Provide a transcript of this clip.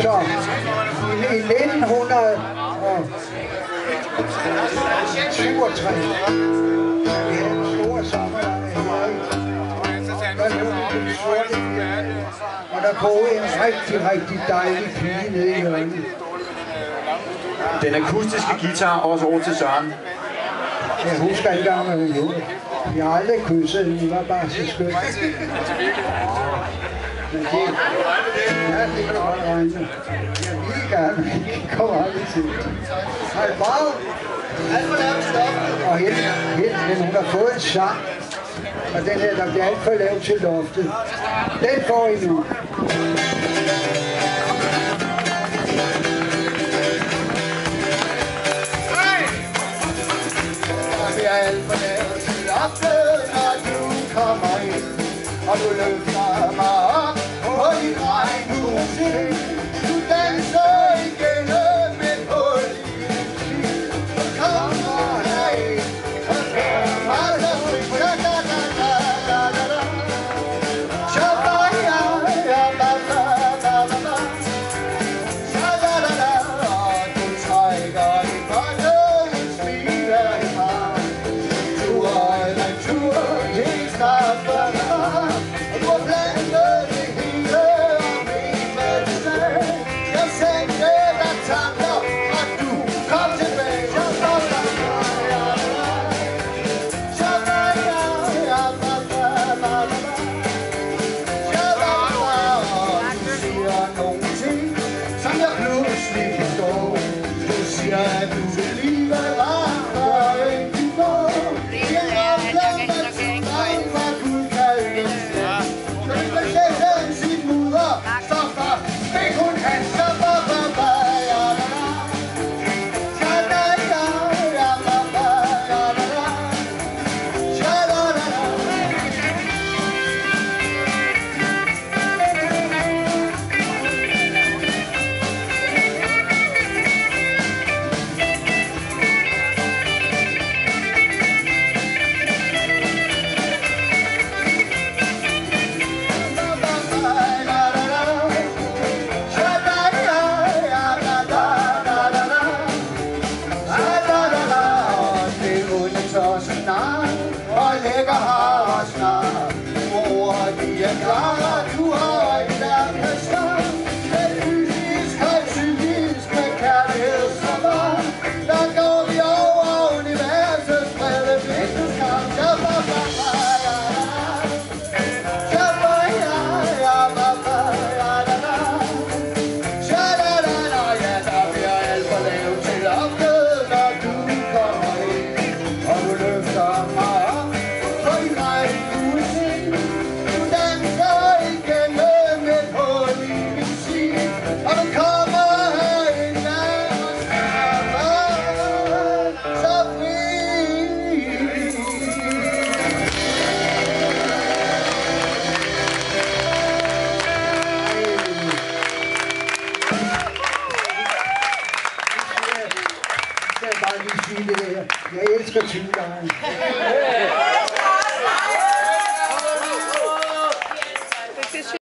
Så i 1967, vi havde en stor sommerlejr her, der lå den sorte kirke, og der boede en rigtig dejlig pige nede i hjørnet. Den akustiske guitar også over til Søren. Jeg husker ikke engang, hvad vi gjorde. Vi har aldrig kysset, vi var bare så skønt. Men det, ja, det kan du godt regne med. Jeg vil gerne, men det kommer aldrig til. Hej, Brav! Og her er nogen, der har fået en sang. Og den her, der bliver alt for lav til loftet. Den får I nu. Det er alt for lavt til loftet, når du kommer ind. Og du løfter mig op på din regnbueting. Du danser igennem et hul i min stil. Og kommer herind og gør mig så fri. Da-da-da-da-da-da-da. Shabba-ya-ya-ba-ba-ba-ba-ba. Sha-da-da-da. Og du trækker i båndet, smiler i mig. Du er en natur, helt snart for mig. Og du har blandet det hele og min med det sag. Jeg sendte dig tanker, og du kom tilbage. Shabba-ya-ya-ba-ba-ba-ba-ba. Shabba-ya, og du siger nogle ting, som jeg pludselig forstår. Du siger, at du vil livet andre end du går. Og lægger har snart. Mor, de er klar, du har en lærke snart. Med fysisk og psykisk, med kærlighed som var. Der går vi over universets brede vindueskamp. Shabba-ba-ba-ya-da. Shabba-ya-ya-ba-ba-ya-da. Sha-da-da-da, ja, der bliver alt for lavt til loftet, når du kommer ind. Og du løfter mig op på din regnbueting. Du danser igennem et hul i min stil. Og du kommer herind og snapper så fri. Jeg skal bare lige sige det der. Jeg elsker Tylejen.